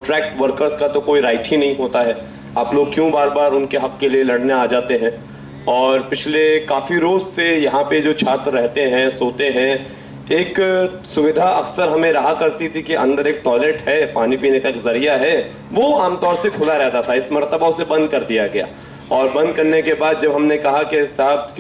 Contract workers का तो कोई राइट ही नहीं होता है। आप लोग क्यों बार बार उनके हक के लिए लड़ने आ जाते हैं? और पिछले काफ़ी रोज़ से यहाँ पे जो छात्र रहते हैं, सोते हैं, एक सुविधा अक्सर हमें रहा करती थी कि अंदर एक टॉयलेट है, पानी पीने का एक जरिया है, वो आमतौर से खुला रहता था। इस मरतबा उसे बंद कर दिया गया, और बंद करने के बाद जब हमने कहा कि साहब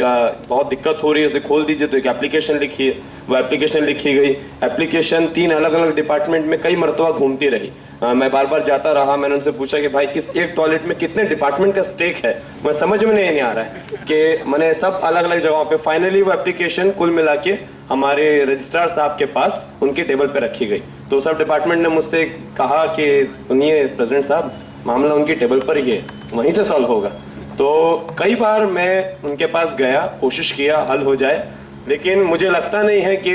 बहुत दिक्कत हो रही है, उसे खोल दीजिए, तो एक एप्लीकेशन लिखी है। वो एप्लीकेशन लिखी गई, एप्लीकेशन 3 अलग अलग डिपार्टमेंट में कई मरतबा घूमती रही। मैं बार बार जाता रहा, मैंने उनसे पूछा कि भाई इस एक टॉयलेट में कितने डिपार्टमेंट का स्टेक है, मुझे समझ में नहीं आ रहा है कि मैंने सब अलग अलग जगहों पे। फाइनली वो एप्लीकेशन कुल मिला के हमारे रजिस्ट्रार साहब के पास उनके टेबल पे रखी गई। तो सब डिपार्टमेंट ने मुझसे कहा कि सुनिए प्रेसिडेंट साहब, मामला उनकी टेबल पर ही है, वहीं से सॉल्व होगा। तो कई बार मैं उनके पास गया, कोशिश किया हल हो जाए, लेकिन मुझे लगता नहीं है कि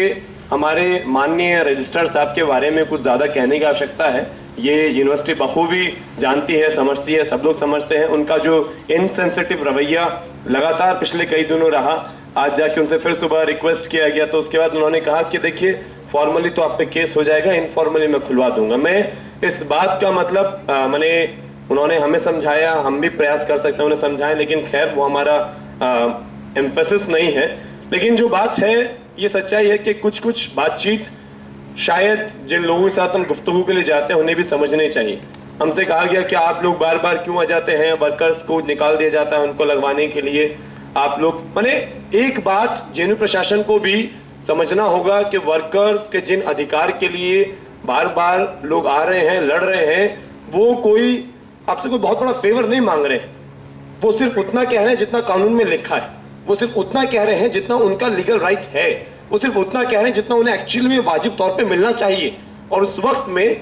हमारे माननीय रजिस्ट्रार साहब के बारे में कुछ ज़्यादा कहने की आवश्यकता है। ये यूनिवर्सिटी बखूबी जानती है, समझती है, सब लोग समझते हैं। उनका जो इनसेंसिटिव रवैया लगातार पिछले कई दिनों रहा, आज जाके उनसे फिर सुबह रिक्वेस्ट किया गया, तो उसके बाद उन्होंने कहा कि देखिए फॉर्मली तो आप पे केस हो जाएगा, इनफॉर्मली मैं खुलवा दूंगा। मैं इस बात का मतलब मैंने उन्होंने हमें समझाया, हम भी प्रयास कर सकते हैं उन्हें समझाएं, लेकिन खैर वो हमारा एम्फेसिस नहीं है। लेकिन जो बात है, ये सच्चाई है कि कुछ कुछ बातचीत शायद जिन लोगों के साथ हम गुफ्तगू के लिए जाते हैं उन्हें भी समझने चाहिए। हमसे कहा गया कि आप लोग बार बार क्यों आ जाते हैं, वर्कर्स को निकाल दिया जाता है उनको लगवाने के लिए। आप लोग मैंने एक बात जेएनयू प्रशासन को भी समझना होगा कि वर्कर्स के जिन अधिकार के लिए बार बार लोग आ रहे हैं, लड़ रहे हैं, वो कोई आपसे कोई बहुत बड़ा फेवर नहीं मांग रहे हैं। वो सिर्फ उतना कह रहे हैं जितना कानून में लिखा है, वो सिर्फ उतना कह रहे हैं जितना उनका लीगल राइट है, वो सिर्फ उतना कह रहे हैं जितना उन्हें एक्चुअली में वाजिब तौर पे मिलना चाहिए। और उस वक्त में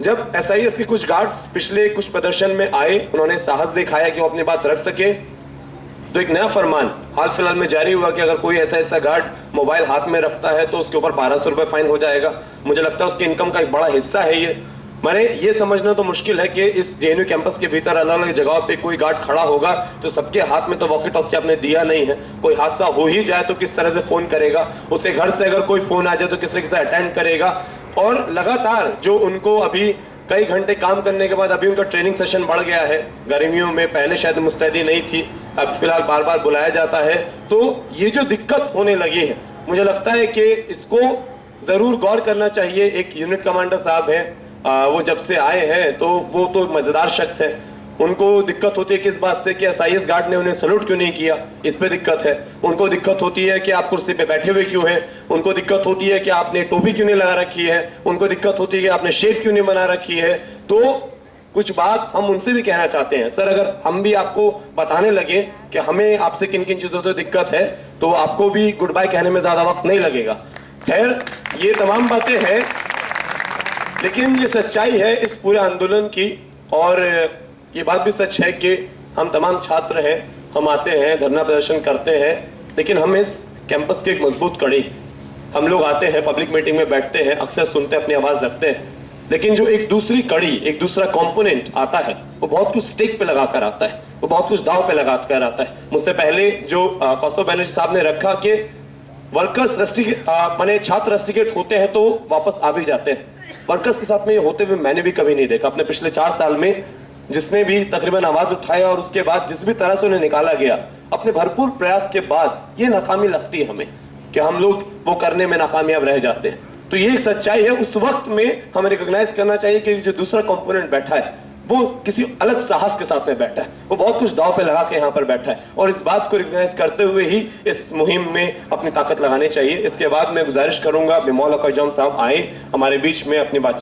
जब एसआईएस के कुछ गार्ड्स पिछले कुछ प्रदर्शन में आए, उन्होंने साहस दिखाया कि वो अपनी बात रख सके, तो एक नया फरमान हाल फिलहाल में जारी हुआ कि अगर कोई ऐसा गार्ड मोबाइल हाथ में रखता है तो उसके ऊपर 1200 रुपए फाइन हो जाएगा। मुझे लगता है उसकी इनकम का एक बड़ा हिस्सा है ये। मैंने ये समझना तो मुश्किल है कि इस जेएनयू कैंपस के भीतर अलग अलग जगहों पे कोई गार्ड खड़ा होगा तो सबके हाथ में तो वॉकी टॉकी आपने दिया नहीं है। कोई हादसा हो ही जाए तो किस तरह से फोन करेगा, उसे घर से अगर कोई फोन आ जाए तो किस तरह से अटेंड करेगा। और लगातार जो उनको अभी कई घंटे काम करने के बाद अभी उनका ट्रेनिंग सेशन बढ़ गया है। गर्मियों में पहले शायद मुस्तैदी नहीं थी, अब फिलहाल बार बार बुलाया जाता है। तो ये जो दिक्कत होने लगी है, मुझे लगता है कि इसको जरूर गौर करना चाहिए। एक यूनिट कमांडर साहब हैं, वो जब से आए हैं तो वो तो मजेदार शख्स है। उनको दिक्कत होती है किस बात से कि एसआईएस गार्ड ने उन्हें सैल्यूट क्यों नहीं किया, इस पे दिक्कत है। उनको दिक्कत होती है कि आप कुर्सी पे बैठे हुए क्यों हैं, उनको दिक्कत होती है कि आपने टोपी क्यों नहीं लगा रखी है, उनको दिक्कत होती है कि आपने शेप क्यों नहीं बना रखी है। तो कुछ बात हम उनसे भी कहना चाहते हैं, सर अगर हम भी आपको बताने लगे कि हमें आपसे किन किन चीजों से दिक्कत है तो आपको भी गुड बाय कहने में ज्यादा वक्त नहीं लगेगा। खैर ये तमाम बातें हैं, लेकिन ये सच्चाई है इस पूरे आंदोलन की। और ये बात भी सच है कि हम तमाम छात्र हैं, हम आते हैं, धरना प्रदर्शन करते हैं, लेकिन हम इस कैंपस की एक मजबूत कड़ी, हम लोग आते हैं, पब्लिक मीटिंग में बैठते हैं, अक्सर सुनते हैं, अपनी आवाज रखते हैं, लेकिन जो एक दूसरी कड़ी, एक दूसरा कंपोनेंट आता है, वो बहुत कुछ स्टेक पे लगा कर आता है, वो बहुत कुछ दाव पे लगा कर आता है। मुझसे पहले जो कौस्तुभ बनर्जी साहब ने रखा कि वर्कर्स माने छात्र रस्टिकेट होते हैं तो वापस आ भी जाते हैं। वर्कर्स के साथ में ये होते हुए मैंने भी कभी नहीं देखा। अपने पिछले 4 साल में जिसने भी तकरीबन आवाज उठाया और उसके बाद जिस भी तरह से उन्हें निकाला गया, अपने भरपूर प्रयास के बाद ये नाकामी लगती है हमें कि हम लोग वो करने में नाकामयाब रह जाते हैं। तो ये एक सच्चाई है। उस वक्त में हमें रिकॉग्नाइज करना चाहिए कि जो दूसरा कंपोनेंट बैठा है वो किसी अलग साहस के साथ में बैठा है, वो बहुत कुछ दाव पे लगा के यहाँ पर बैठा है, और इस बात को रिकॉग्नाइज करते हुए ही इस मुहिम में अपनी ताकत लगानी चाहिए। इसके बाद मैं गुजारिश करूंगा बिमौल अकरम साहब आए हमारे बीच में अपनी बात